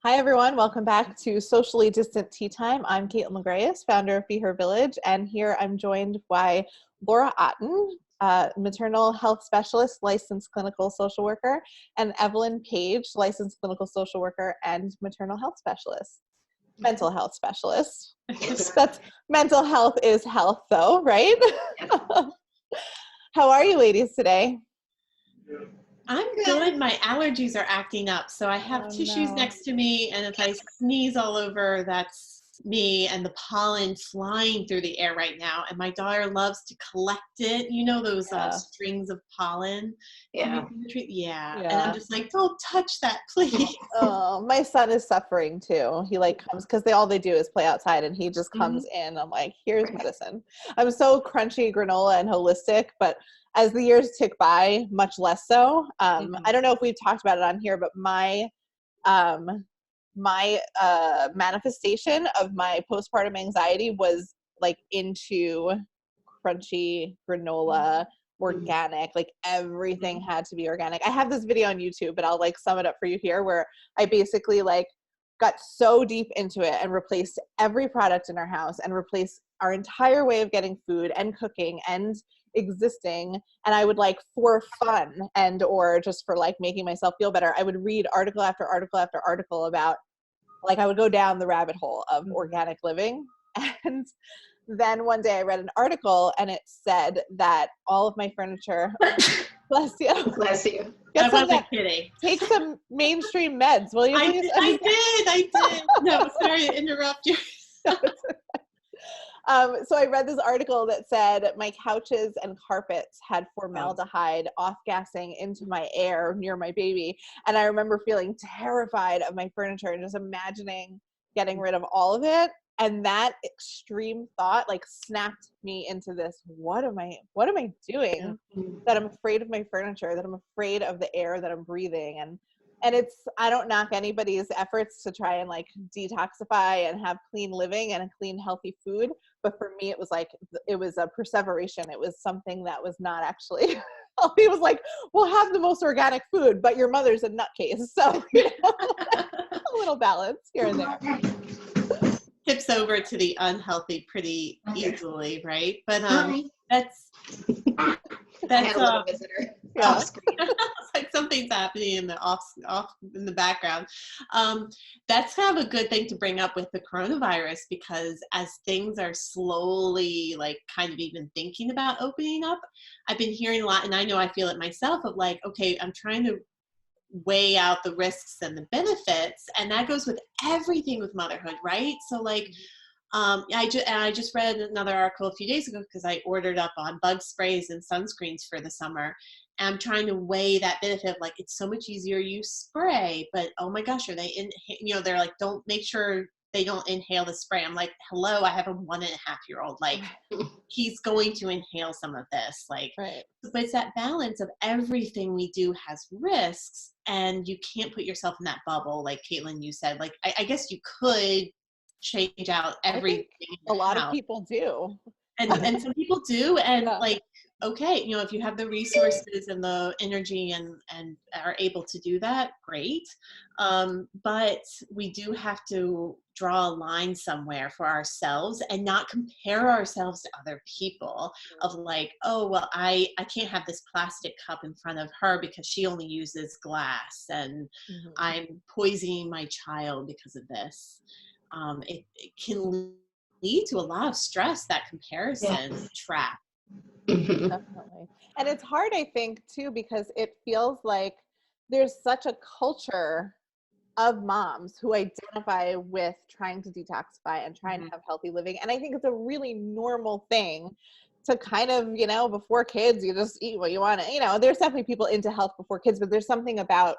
Hi, everyone. Welcome back to Socially Distant Tea Time. I'm Caitlin LaGreas, founder of Be Her Village, and here I'm joined by Laura Otton, maternal health specialist, licensed clinical social worker, and Evelyn Page, licensed clinical social worker and maternal health specialist. Mental health specialist. That's mental health is health, though, right? How are you ladies today? I'm good. My allergies are acting up. So I have tissues next to me, and if I sneeze all over, that's me, and the pollen flying through the air right now. And my daughter loves to collect it. You know, those strings of pollen. Yeah. And I'm just like, don't touch that, please. Oh, my son is suffering too. He comes because all they do is play outside, and he just comes in. I'm like, here's medicine. I'm so crunchy granola and holistic, but as the years tick by, much less so. I don't know if we've talked about it on here, but my manifestation of my postpartum anxiety was into crunchy granola, organic, everything had to be organic. I have this video on YouTube, but I'll sum it up for you here, where I basically got so deep into it and replaced every product in our house and replaced our entire way of getting food and cooking and existing. And I would for fun and or just for making myself feel better, I would read article after article after article about I would go down the rabbit hole of organic living. And then one day I read an article and it said that all of my furniture bless you. Bless you. I wasn't kidding. Take some mainstream meds, will you please? I did. No, sorry to interrupt you. So I read this article that said my couches and carpets had formaldehyde off-gassing into my air near my baby. And I remember feeling terrified of my furniture and just imagining getting rid of all of it. And that extreme thought snapped me into this, what am I doing that I'm afraid of my furniture, that I'm afraid of the air that I'm breathing? And it's, I don't knock anybody's efforts to try and detoxify and have clean living and a clean, healthy food. But for me, it was a perseveration. It was something that was not actually, he was like, we'll have the most organic food, but your mother's a nutcase. So, a little balance here and there. Tips over to the unhealthy pretty easily, right? But that's I had a little visitor off screen. It's something's happening in the off in the background. That's kind of a good thing to bring up with the coronavirus, because as things are slowly kind of even thinking about opening up, I've been hearing a lot, and I know I feel it myself, of okay, I'm trying to weigh out the risks and the benefits, and that goes with everything with motherhood, right? So I just read another article a few days ago because I ordered up on bug sprays and sunscreens for the summer, and I'm trying to weigh that benefit of it's so much easier you spray, but oh my gosh, are they they're don't make sure they don't inhale the spray. I'm like, hello, I have a 1.5-year-old. He's going to inhale some of this. Right. But it's that balance of everything we do has risks, and you can't put yourself in that bubble. Like Caitlin, you said, I guess you could change out everything. A lot of people do. And some people do. And okay, if you have the resources and the energy and are able to do that, great. But we do have to draw a line somewhere for ourselves and not compare ourselves to other people of oh, well, I can't have this plastic cup in front of her because she only uses glass, and I'm poisoning my child because of this. It can lead to a lot of stress, that comparison trap. Definitely. And it's hard, I think, too, because it feels like there's such a culture of moms who identify with trying to detoxify and trying to have healthy living. And I think it's a really normal thing to kind of, before kids, you just eat what you want to, there's definitely people into health before kids, but there's something about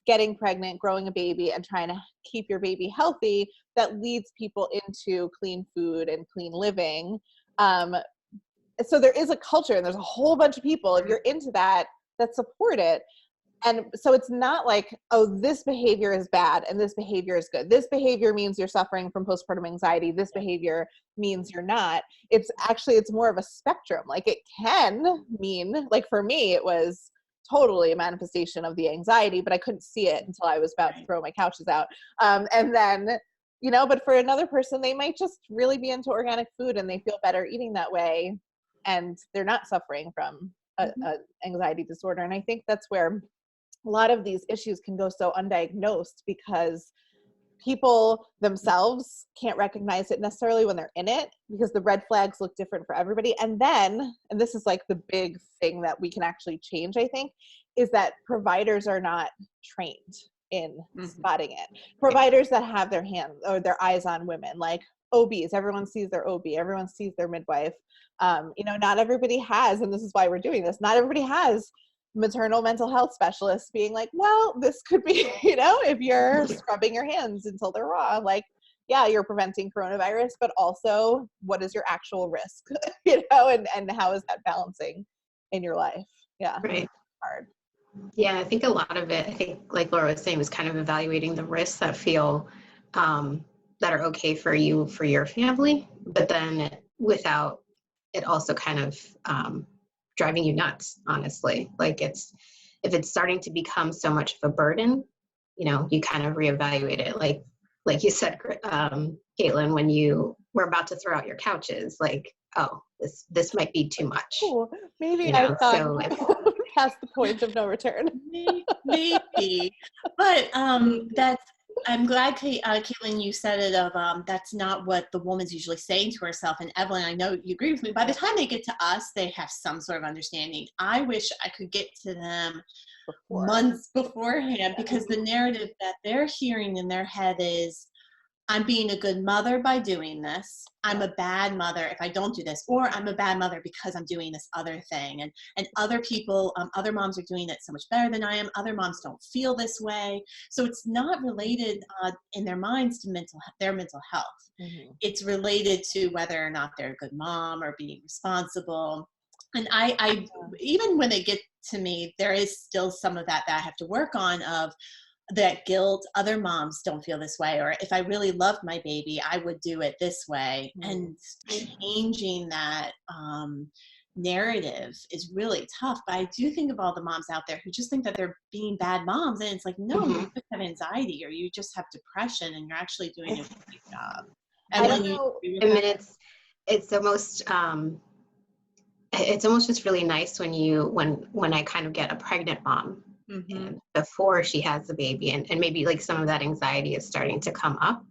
getting pregnant, growing a baby, and trying to keep your baby healthy that leads people into clean food and clean living. So there is a culture, and there's a whole bunch of people, if you're into that support it. And so it's not oh, this behavior is bad and this behavior is good. This behavior means you're suffering from postpartum anxiety. This behavior means you're not. It's more of a spectrum. It can mean, for me, it was totally a manifestation of the anxiety, but I couldn't see it until I was about to throw my couches out. And then, you know, but for another person, they might just really be into organic food and they feel better eating that way, and they're not suffering from a anxiety disorder. And I think that's where a lot of these issues can go so undiagnosed, because people themselves can't recognize it necessarily when they're in it, because the red flags look different for everybody. And then, and this is like the big thing that we can actually change, I think, is that providers are not trained in spotting it. Providers that have their hands or their eyes on women, like OBs, everyone sees their OB, everyone sees their midwife. You know, not everybody has, and this is why we're doing this, not everybody has maternal mental health specialists being like, well, this could be, you know, if you're scrubbing your hands until they're raw, like, yeah, you're preventing coronavirus, but also what is your actual risk, you know, and how is that balancing in your life? Yeah. Right. Hard. Yeah, I think a lot of it, I think like Laura was saying, was kind of evaluating the risks that feel that are okay for you, for your family, but then without it also kind of driving you nuts, honestly. Like if it's starting to become so much of a burden, you know, you kind of reevaluate it. Like you said, Caitlin, when you were about to throw out your couches, like, oh, this might be too much. Ooh, maybe you know, I've gone past the point of no return. Maybe, but that's. I'm glad, Caitlin, you said it of that's not what the woman's usually saying to herself. And Evelyn, I know you agree with me. By the time they get to us, they have some sort of understanding. I wish I could get to them months beforehand, because the narrative that they're hearing in their head is, I'm being a good mother by doing this. I'm a bad mother if I don't do this, or I'm a bad mother because I'm doing this other thing. And other people, other moms are doing it so much better than I am. Other moms don't feel this way. So it's not related in their minds to their mental health. It's related to whether or not they're a good mom or being responsible. And I even when they get to me, there is still some of that I have to work on, of that guilt. Other moms don't feel this way, or if I really loved my baby, I would do it this way. And changing that narrative is really tough. But I do think of all the moms out there who just think that they're being bad moms, and it's like, no, you just have anxiety, or you just have depression, and you're actually doing a great job. And I don't know. I mean, it's almost just really nice when I kind of get a pregnant mom and before she has the baby, and maybe like some of that anxiety is starting to come up,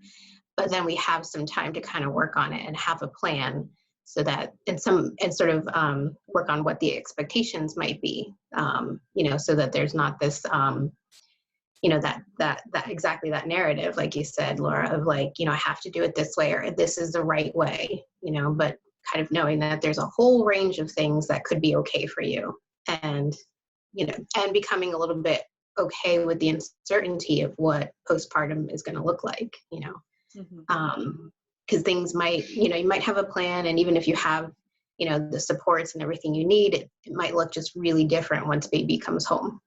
but then we have some time to kind of work on it and have a plan, so that and sort of work on what the expectations might be, you know, so that there's not this you know, that exactly that narrative, like you said, Laura, of like, you know, I have to do it this way, or this is the right way, you know, but kind of knowing that there's a whole range of things that could be okay for you, and, you know, and becoming a little bit okay with the uncertainty of what postpartum is going to look like, you know, because things might, you know, you might have a plan, and even if you have, you know, the supports and everything you need, it might look just really different once baby comes home,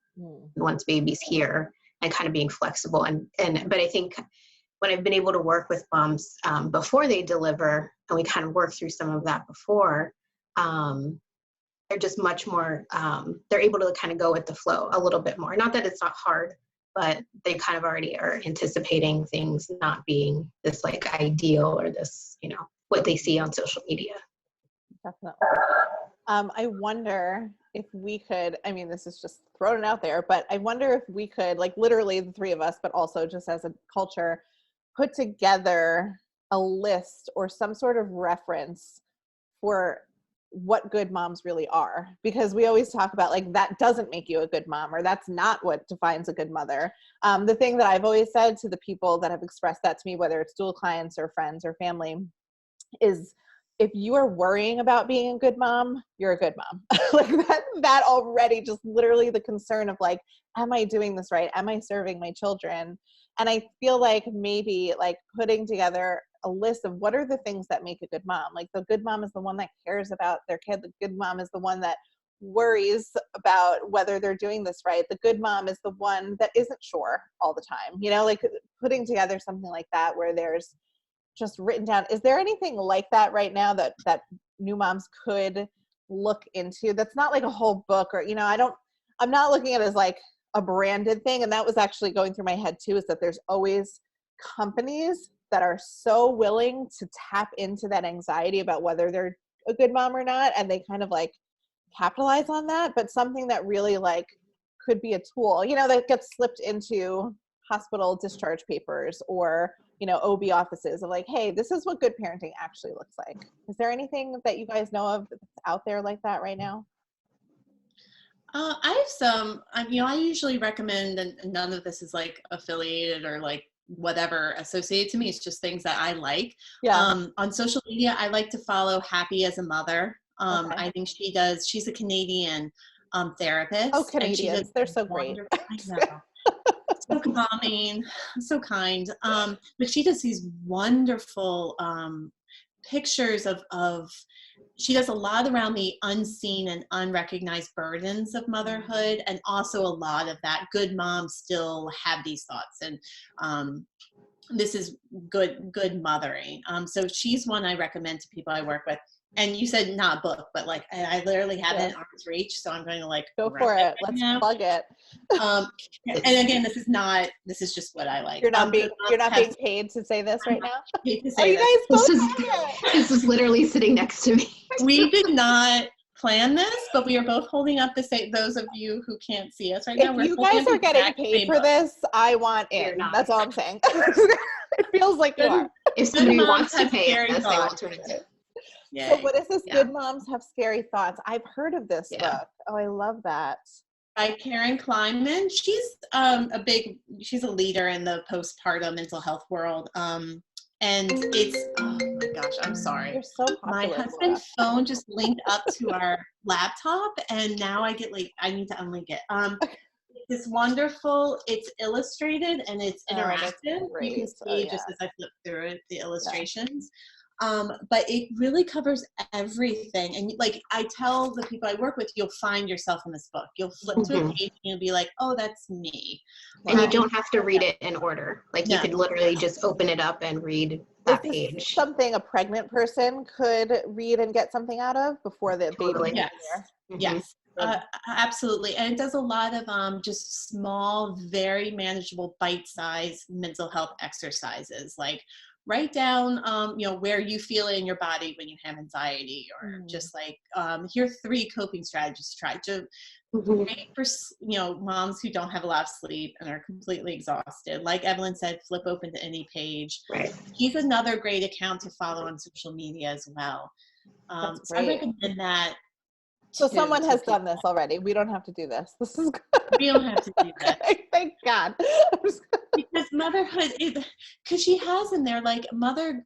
once baby's here, and kind of being flexible. But I think when I've been able to work with moms before they deliver, and we kind of work through some of that before, they're just much more, they're able to kind of go with the flow a little bit more. Not that it's not hard, but they kind of already are anticipating things not being this like ideal, or this, you know, what they see on social media. Definitely. I wonder if we could, I mean, this is just throwing it out there, but I wonder if we could, like literally the three of us, but also just as a culture, put together a list or some sort of reference for what good moms really are. Because we always talk about like, that doesn't make you a good mom, or that's not what defines a good mother. The thing that I've always said to the people that have expressed that to me, whether it's dual clients or friends or family, is if you are worrying about being a good mom, you're a good mom. Like that already, just literally the concern of like, am I doing this right? Am I serving my children? And I feel like maybe like putting together a list of what are the things that make a good mom. Like the good mom is the one that cares about their kid. The good mom is the one that worries about whether they're doing this right. The good mom is the one that isn't sure all the time. You know, like putting together something like that where there's just written down. Is there anything like that right now that new moms could look into? That's not like a whole book, or, you know, I'm not looking at it as like a branded thing. And that was actually going through my head too, is that there's always companies that are so willing to tap into that anxiety about whether they're a good mom or not. And they kind of like capitalize on that, but something that really like could be a tool, you know, that gets slipped into hospital discharge papers or, you know, OB offices of like, hey, this is what good parenting actually looks like. Is there anything that you guys know of that's out there like that right now? I have some, I usually recommend, and none of this is like affiliated or like whatever associated to me. It's just things that I like. Yeah. On social media, I like to follow Happy as a Mother. Okay. I think she's a Canadian therapist. Oh, And she does Canadians, they're so great. wonderful, I know, so calming, so kind. But she does these wonderful pictures of she does a lot around the unseen and unrecognized burdens of motherhood, and also a lot of that good moms still have these thoughts, and this is good mothering. So she's one I recommend to people I work with. And you said not a book, but like I literally have it in arm's reach, so I'm going to like go for it. Let's plug it. And again, this is just what I like. You're not being paid to say this right now. To say you guys both this is literally sitting next to me. We did not plan this, but we are both holding up the same. Those of you who can't see us right now, if you guys are getting paid for this, I want in. That's all I'm saying. It feels like you are. If somebody wants to pay us, they will turn it to. So what is this? Good Moms Have Scary Thoughts. I've heard of this book. Oh, I love that. By Karen Kleinman. She's she's a leader in the postpartum mental health world. And it's, oh my gosh, I'm sorry. You're so popular, my husband's phone just linked up to our laptop, and now I need to unlink it. It's wonderful. It's illustrated and it's interactive. You can see just as I flip through it, the illustrations. But it really covers everything. And like I tell the people I work with, you'll find yourself in this book. You'll flip to a page and you'll be like, oh, that's me. And you don't have to read it in order. Like you could literally just open it up and read that page. Something a pregnant person could read and get something out of before the baby. Yes. Yes. Absolutely. And it does a lot of just small, very manageable, bite-sized mental health exercises, like write down where you feel it in your body when you have anxiety, or just like here are 3 coping strategies to try. Great for moms who don't have a lot of sleep and are completely exhausted. Like Evelyn said, flip open to any page. Right. He's another great account to follow on social media as well. So I recommend that. So someone has done this already. We don't have to do this. This is good. We don't have to do that. Thank God. Because motherhood, because she has in there, like,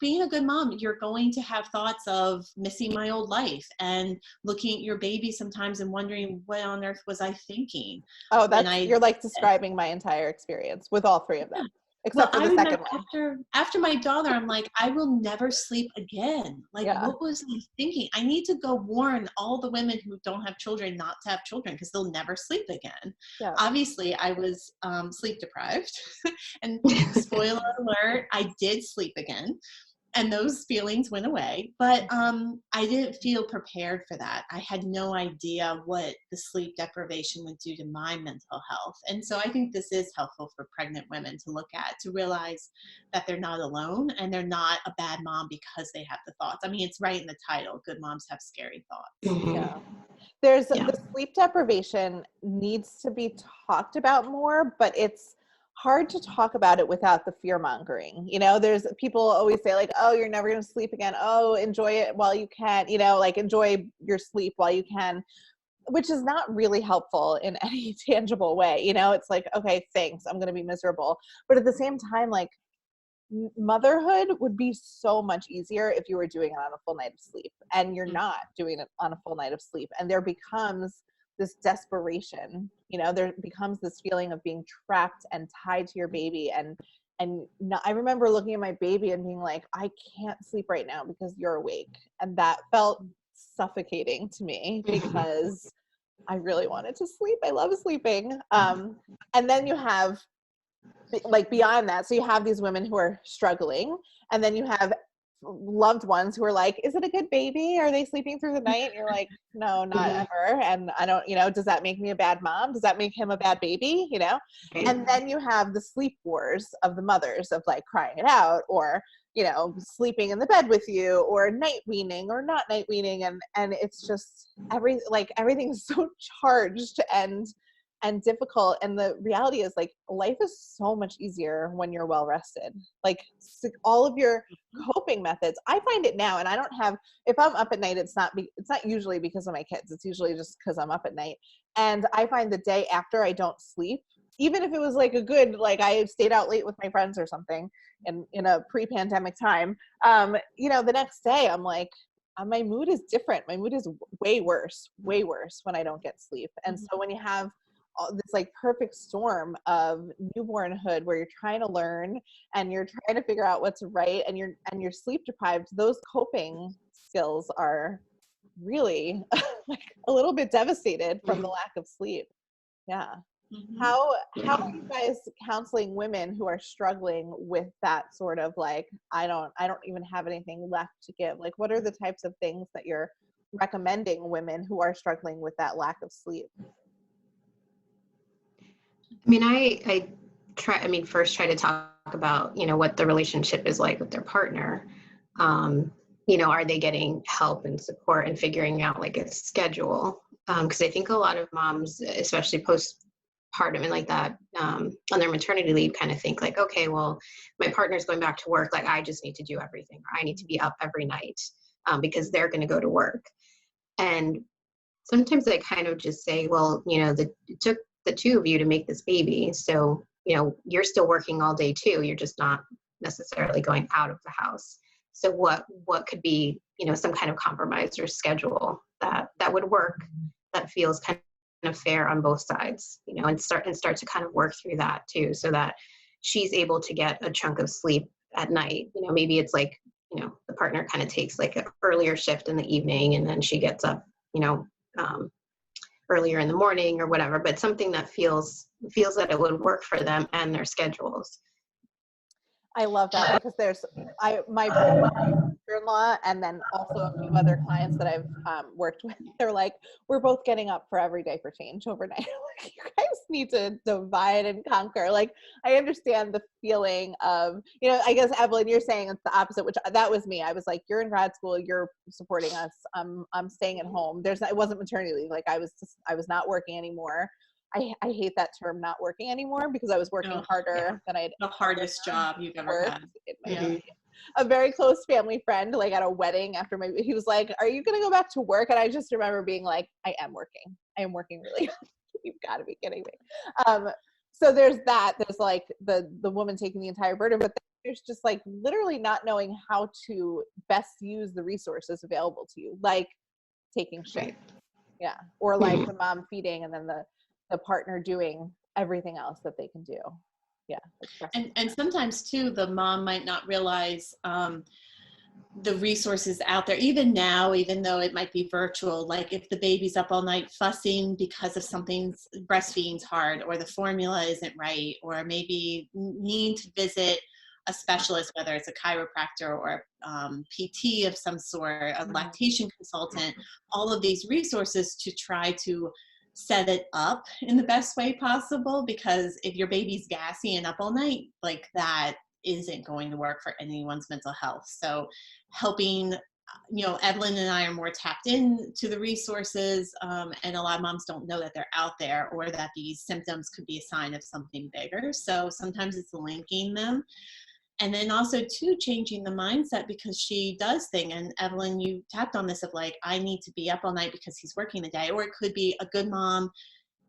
being a good mom, you're going to have thoughts of missing my old life and looking at your baby sometimes and wondering, what on earth was I thinking? Oh, you're like describing my entire experience with all 3 of them. Except for the second one. After my daughter, I'm like, I will never sleep again. Like, what was I thinking? I need to go warn all the women who don't have children not to have children, because they'll never sleep again. Yeah. Obviously, I was sleep deprived. And spoiler alert, I did sleep again. And those feelings went away, but I didn't feel prepared for that. I had no idea what the sleep deprivation would do to my mental health. And so I think this is helpful for pregnant women to look at, to realize that they're not alone and they're not a bad mom because they have the thoughts. I mean, it's right in the title, Good Moms Have Scary Thoughts. Yeah. The sleep deprivation needs to be talked about more, but it's hard to talk about it without the fear mongering. There's people always say like, oh, you're never going to sleep again. Oh, enjoy it while you can, like enjoy your sleep while you can, which is not really helpful in any tangible way. It's like, okay, thanks, I'm going to be miserable. But at the same time, like motherhood would be so much easier if you were doing it on a full night of sleep, and you're not doing it on a full night of sleep. And there becomes this desperation, there becomes this feeling of being trapped and tied to your baby. And I remember looking at my baby and being like, I can't sleep right now because you're awake. And that felt suffocating to me because I really wanted to sleep. I love sleeping. And then you have like beyond that, so you have these women who are struggling, and then you have loved ones who are like, is it a good baby? Are they sleeping through the night? And you're like, no, not ever. And I don't, does that make me a bad mom? Does that make him a bad baby? And then you have the sleep wars of the mothers of like crying it out, or, sleeping in the bed with you, or night weaning or not night weaning. And it's just everything's so charged and difficult. And the reality is like life is so much easier when you're well rested. Like all of your coping methods, I find it now, and I don't have, if I'm up at night, it's not usually because of my kids. It's usually just because I'm up at night. And I find the day after I don't sleep, even if it was like a good, like I stayed out late with my friends or something in a pre-pandemic time, the next day I'm like, my mood is different. My mood is way worse when I don't get sleep. And so when you have this like perfect storm of newbornhood where you're trying to learn and you're trying to figure out what's right, and you're sleep deprived, those coping skills are really like a little bit devastated from the lack of sleep. Yeah. How are you guys counseling women who are struggling with that sort of like, I don't even have anything left to give? Like, what are the types of things that you're recommending women who are struggling with that lack of sleep? I mean, first try to talk about, what the relationship is like with their partner. Are they getting help and support and figuring out like a schedule? Because I think a lot of moms, especially postpartum and like that, on their maternity leave, kind of think like, okay, well, my partner's going back to work. Like I just need to do everything. Or I need to be up every night because they're going to go to work. And sometimes I kind of just say, well, it took the two of you to make this baby. So, you're still working all day too. You're just not necessarily going out of the house. So what could be, some kind of compromise or schedule that would work, that feels kind of fair on both sides, and start to kind of work through that too, so that she's able to get a chunk of sleep at night. Maybe it's like, the partner kind of takes like an earlier shift in the evening and then she gets up, earlier in the morning or whatever, but something that feels that it would work for them and their schedules. I love that, because my sister-in-law and then also a few other clients that I've worked with, they're like, we're both getting up for every day for change overnight. Like, you guys need to divide and conquer. Like, I understand the feeling of, I guess, Evelyn, you're saying it's the opposite, which that was me. I was like, you're in grad school, you're supporting us. I'm staying at home. It wasn't maternity leave. Like I was not working anymore. I hate that term, not working anymore, because I was working harder than I'd the hardest job you've ever had. A very close family friend, like at a wedding after he was like, are you going to go back to work? And I just remember being like, I am working really hard. You've got to be kidding me. So there's like the woman taking the entire burden, but there's just like literally not knowing how to best use the resources available to you, like taking shit. Yeah. Or like the mom feeding and then the partner doing everything else that they can do. Yeah. And sometimes too, the mom might not realize the resources out there, even now, even though it might be virtual, like if the baby's up all night fussing because of something's breastfeeding's hard, or the formula isn't right, or maybe need to visit a specialist, whether it's a chiropractor or PT of some sort, a lactation consultant, all of these resources to try to set it up in the best way possible, because if your baby's gassy and up all night, like that isn't going to work for anyone's mental health. So helping, Evelyn and I are more tapped into the resources, and a lot of moms don't know that they're out there, or that these symptoms could be a sign of something bigger. So sometimes it's linking them. And then also too, changing the mindset, because she does think, and Evelyn, you tapped on this of like, I need to be up all night because he's working the day. Or it could be a good mom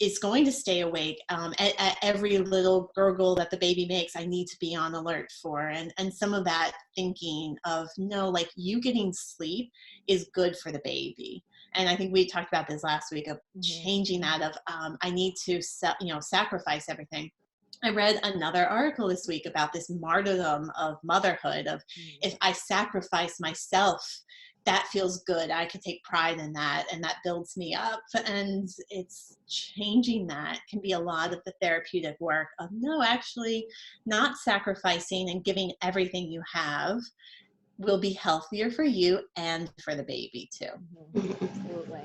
is going to stay awake at every little gurgle that the baby makes. I need to be on alert for. And some of that thinking of, no, like you getting sleep is good for the baby. And I think we talked about this last week of changing that of, I need to sacrifice everything. I read another article this week about this martyrdom of motherhood, of if I sacrifice myself, that feels good. I can take pride in that, and that builds me up. And it's changing that can be a lot of the therapeutic work of, no, actually not sacrificing and giving everything you have will be healthier for you and for the baby too. Absolutely.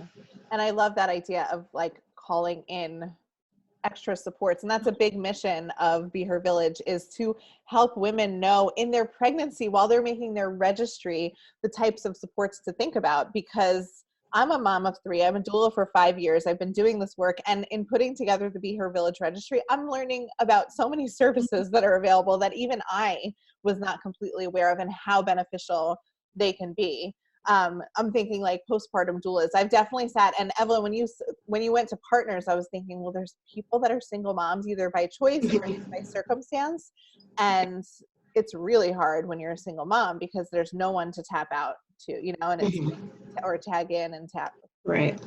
And I love that idea of like calling in extra supports. And that's a big mission of Be Her Village, is to help women know in their pregnancy, while they're making their registry, the types of supports to think about. Because I'm a mom of 3. I'm a doula for 5 years. I've been doing this work. And in putting together the Be Her Village registry, I'm learning about so many services that are available that even I was not completely aware of, and how beneficial they can be. I'm thinking like postpartum doulas. I've definitely sat, and Evelyn, when you went to partners, I was thinking, well, there's people that are single moms either by choice or by circumstance. And it's really hard when you're a single mom because there's no one to tap out to, and it's or tag in and tap. Right.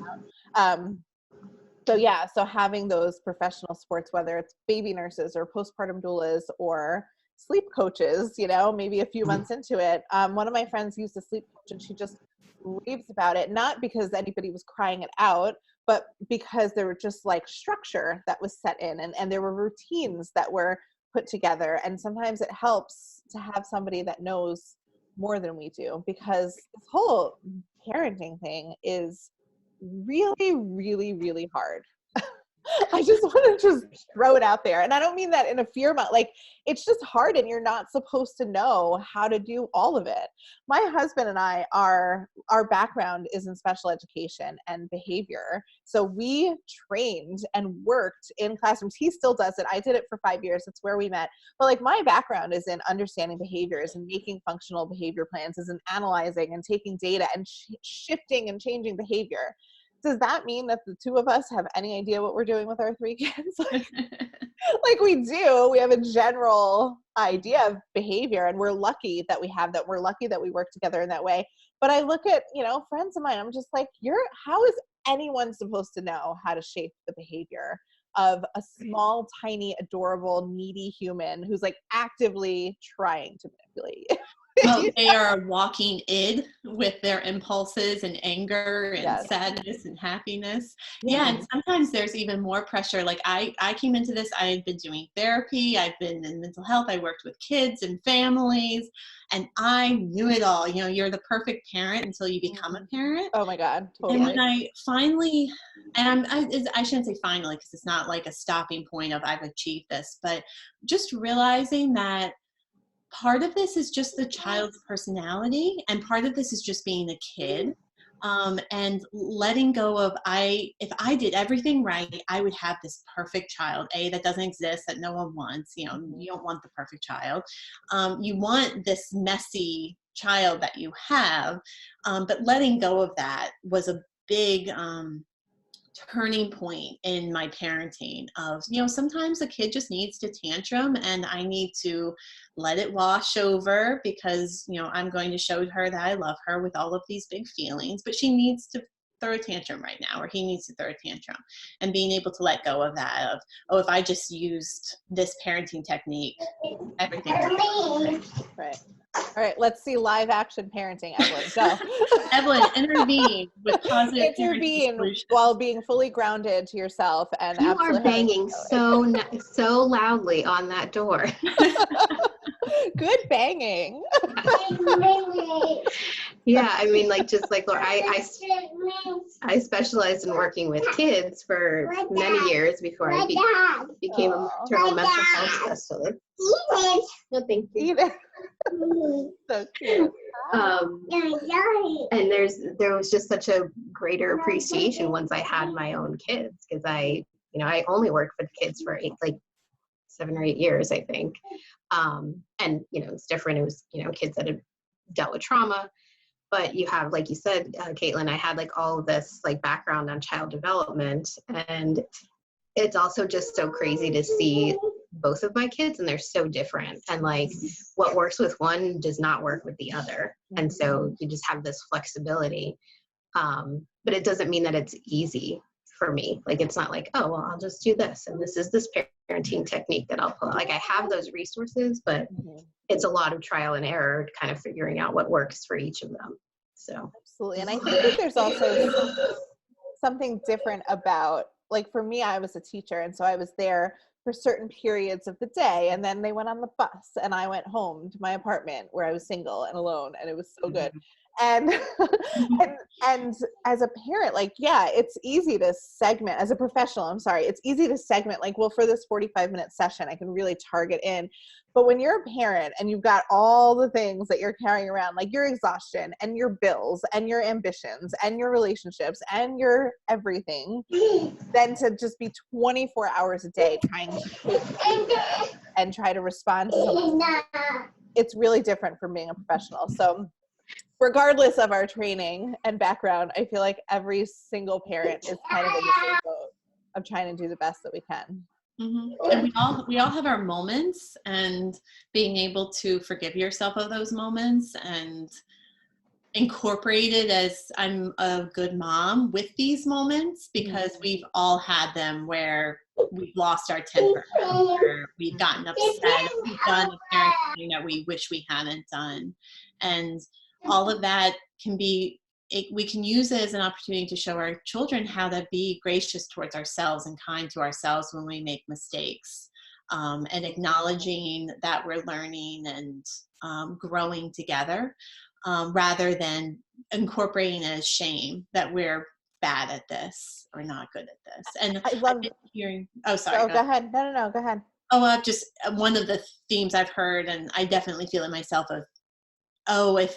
So having those professional supports, whether it's baby nurses or postpartum doulas or sleep coaches, maybe a few months into it. One of my friends used a sleep coach, and she just raves about it, not because anybody was crying it out, but because there were just like structure that was set in, and there were routines that were put together. And sometimes it helps to have somebody that knows more than we do, because this whole parenting thing is really, really, really hard. I just want to just throw it out there. And I don't mean that in a fear amount. Like, it's just hard, and you're not supposed to know how to do all of it. My husband and I, our background is in special education and behavior. So we trained and worked in classrooms. He still does it. I did it for 5 years. That's where we met. But like, my background is in understanding behaviors and making functional behavior plans, is in analyzing and taking data and shifting and changing behavior. Does that mean that the two of us have any idea what we're doing with our 3 kids? Like we do. We have a general idea of behavior, and we're lucky that we have that. We're lucky that we work together in that way. But I look at, friends of mine, I'm just like, how is anyone supposed to know how to shape the behavior of a small, tiny, adorable, needy human who's like actively trying to manipulate you? Oh, they are a walking id with their impulses and anger and Yes. sadness and happiness. Yeah, and sometimes there's even more pressure. Like I came into this, I had been doing therapy, I've been in mental health, I worked with kids and families, and I knew it all. You're the perfect parent until you become a parent. Oh my God, totally. And when I finally, and I shouldn't say finally, because it's not like a stopping point of I've achieved this, but just realizing that part of this is just the child's personality, and part of this is just being a kid, and letting go of if I did everything right, I would have this perfect child, that doesn't exist, that no one wants. You don't want the perfect child. You want this messy child that you have, but letting go of that was a big turning point in my parenting of, sometimes a kid just needs to tantrum, and I need to let it wash over, because, I'm going to show her that I love her with all of these big feelings, but she needs to throw a tantrum right now, or he needs to throw a tantrum, and being able to let go of that of, if I just used this parenting technique, everything would be right. All right, let's see live action parenting, Evelyn. Go. Evelyn, intervene with positive Intervene while being fully grounded to yourself. And you are banging so loudly on that door. Good banging. Yeah, I mean, like, just like Laura, I specialized in working with kids for many years before I became a maternal mental health specialist. No, thank you. So cute. And there was just such a greater appreciation once I had my own kids, because I only worked with kids for 7 or 8 years, I think. And it's different. It was kids that had dealt with trauma. But you have, like you said, Caitlin, I had like all of this like background on child development, and it's also just so crazy to see both of my kids, and they're so different, and like what works with one does not work with the other, and so you just have this flexibility, but it doesn't mean that it's easy for me. Like, it's not like, oh, well, I'll just do this, and this is this parenting technique that I'll pull out. Like, I have those resources, but it's a lot of trial and error, kind of figuring out what works for each of them. So absolutely. And I think that there's also something different about, like, for me, I was a teacher, and so I was there for certain periods of the day, and then they went on the bus and I went home to my apartment where I was single and alone, and it was so good. And and as a parent, like, yeah, it's easy to segment. As a professional, I'm sorry, it's easy to segment, like, well, for this 45-minute session I can really target in. But when you're a parent and you've got all the things that you're carrying around, like your exhaustion and your bills and your ambitions and your relationships and your everything, then to just be 24 hours a day trying to take and try to respond to something, it's really different from being a professional. So regardless of our training and background, I feel like every single parent is kind of in the same boat of trying to do the best that we can. Mm-hmm. And we all have our moments, and being able to forgive yourself of those moments and incorporate it as I'm a good mom with these moments, because we've all had them where we've lost our temper, or we've gotten upset, or we've done a parenting that we wish we hadn't done. And all of that can be, we can use it as an opportunity to show our children how to be gracious towards ourselves and kind to ourselves when we make mistakes, and acknowledging that we're learning and growing together, rather than incorporating it as shame that we're bad at this or not good at this. And I love hearing, oh, sorry. Oh, go ahead. No, go ahead. Oh, just one of the themes I've heard, and I definitely feel it myself, of, oh, if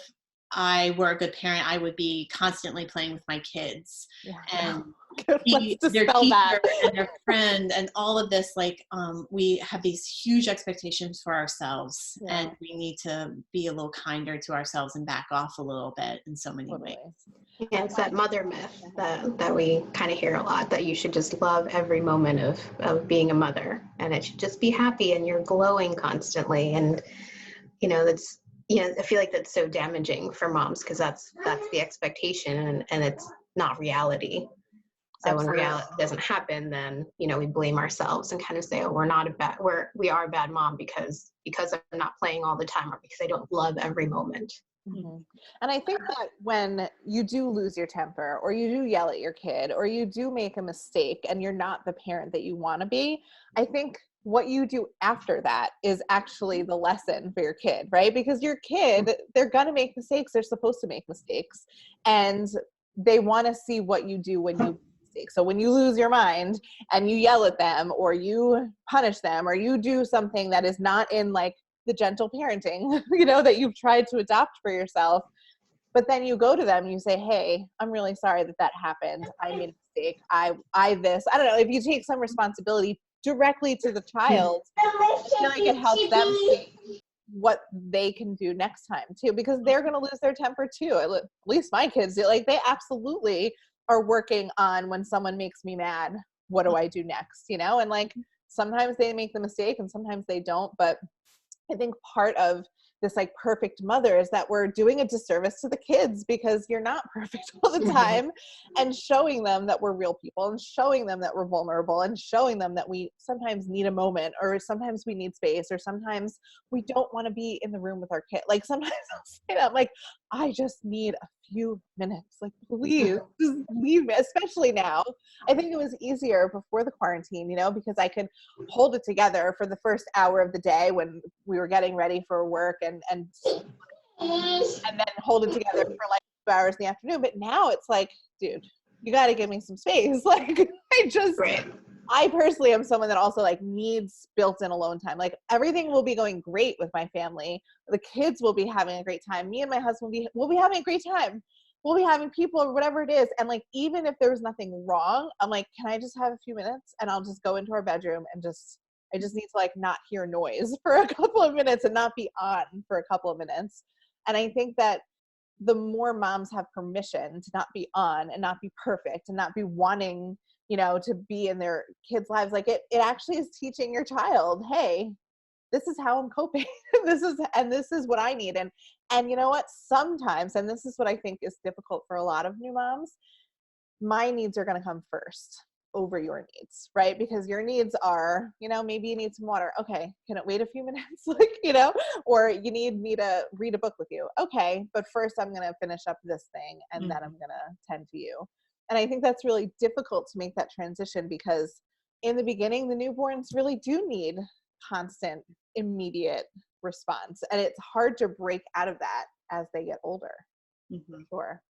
I were a good parent, I would be constantly playing with my kids, and be their teacher and their friend, and all of this. Like, we have these huge expectations for ourselves, and we need to be a little kinder to ourselves and back off a little bit in so many ways. Yeah, it's that mother myth that we kind of hear a lot, that you should just love every moment of being a mother, and it should just be happy and you're glowing constantly. And, that's, I feel like that's so damaging for moms, because that's the expectation, and it's not reality. So when reality doesn't happen, then, we blame ourselves and kind of say, oh, we are a bad mom because I'm not playing all the time, or because I don't love every moment. Mm-hmm. And I think that when you do lose your temper, or you do yell at your kid, or you do make a mistake and you're not the parent that you want to be, I think what you do after that is actually the lesson for your kid, right? Because your kid, they're going to make mistakes. They're supposed to make mistakes, and they want to see what you do when you make mistakes. So when you lose your mind and you yell at them, or you punish them, or you do something that is not in, like, the gentle parenting, that you've tried to adopt for yourself, but then you go to them and you say, hey, I'm really sorry that happened. I made a mistake. I don't know, if you take some responsibility directly to the child, I feel like it helps them see what they can do next time too, because they're going to lose their temper too. At least my kids do. Like, they absolutely are working on, when someone makes me mad, what do I do next? And, like, sometimes they make the mistake and sometimes they don't, but I think part of this, like, perfect mother is that we're doing a disservice to the kids, because you're not perfect all the time, and showing them that we're real people, and showing them that we're vulnerable, and showing them that we sometimes need a moment, or sometimes we need space, or sometimes we don't want to be in the room with our kid. Like, sometimes I'll say that, like, I just need a few minutes. Like, please just leave me. Especially now. I think it was easier before the quarantine, because I could hold it together for the first hour of the day when we were getting ready for work, and then hold it together for, like, 2 hours in the afternoon. But now it's like, dude, you got to give me some space. Like, I personally am someone that also, like, needs built-in alone time. Like, everything will be going great with my family. The kids will be having a great time. Me and my husband will be having a great time. We'll be having people, or whatever it is. And, like, even if there's nothing wrong, I'm like, can I just have a few minutes? And I'll just go into our bedroom and I just need to, like, not hear noise for a couple of minutes and not be on for a couple of minutes. And I think that the more moms have permission to not be on and not be perfect and not be wanting, to be in their kids' lives, like, it actually is teaching your child, hey, this is how I'm coping. This is what I need. And you know what? Sometimes, and this is what I think is difficult for a lot of new moms, my needs are going to come first over your needs, right? Because your needs are, maybe you need some water. Okay. Can it wait a few minutes? Like, or you need me to read a book with you. Okay. But first I'm going to finish up this thing, and then I'm going to tend to you. And I think that's really difficult to make that transition, because in the beginning, the newborns really do need constant, immediate response. And it's hard to break out of that as they get older. Mm-hmm. Sure.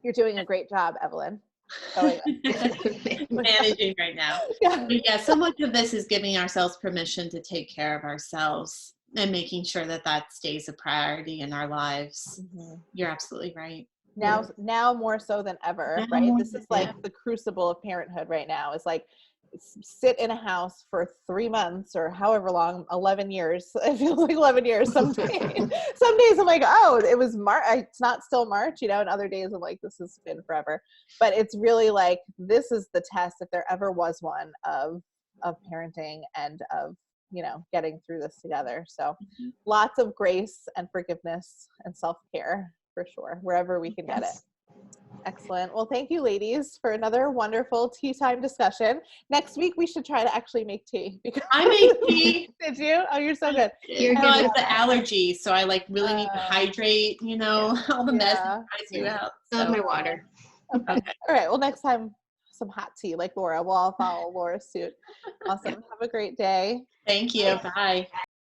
You're doing a great job, Evelyn. Going Managing right now. Yeah. But yeah, so much of this is giving ourselves permission to take care of ourselves and making sure that that stays a priority in our lives. Mm-hmm. You're absolutely right. Now more so than ever, Now right? more This than is like ever. the crucible of parenthood right now. It's like sit in a house for 3 months or however long, 11 years. It feels like 11 years some days. Some days I'm like, oh, it was March. It's not still March, you know, and other days I'm like, this has been forever. But it's really like, this is the test, if there ever was one, of parenting and of, you know, getting through this together. So lots of grace and forgiveness and self-care for sure, wherever we can get it. Excellent. Well, thank you, ladies, for another wonderful tea time discussion. Next week, we should try to actually make tea. Because I make tea. Did you? Oh, you're so good. You're No, good. it's the allergy, so I like really need to hydrate, you know, all the mess Yeah. dries you out. I love So. my water. Okay. All right. Well, next time, some hot tea like Laura. We'll all follow Laura's suit. Awesome. Have a great day. Thank you. Bye.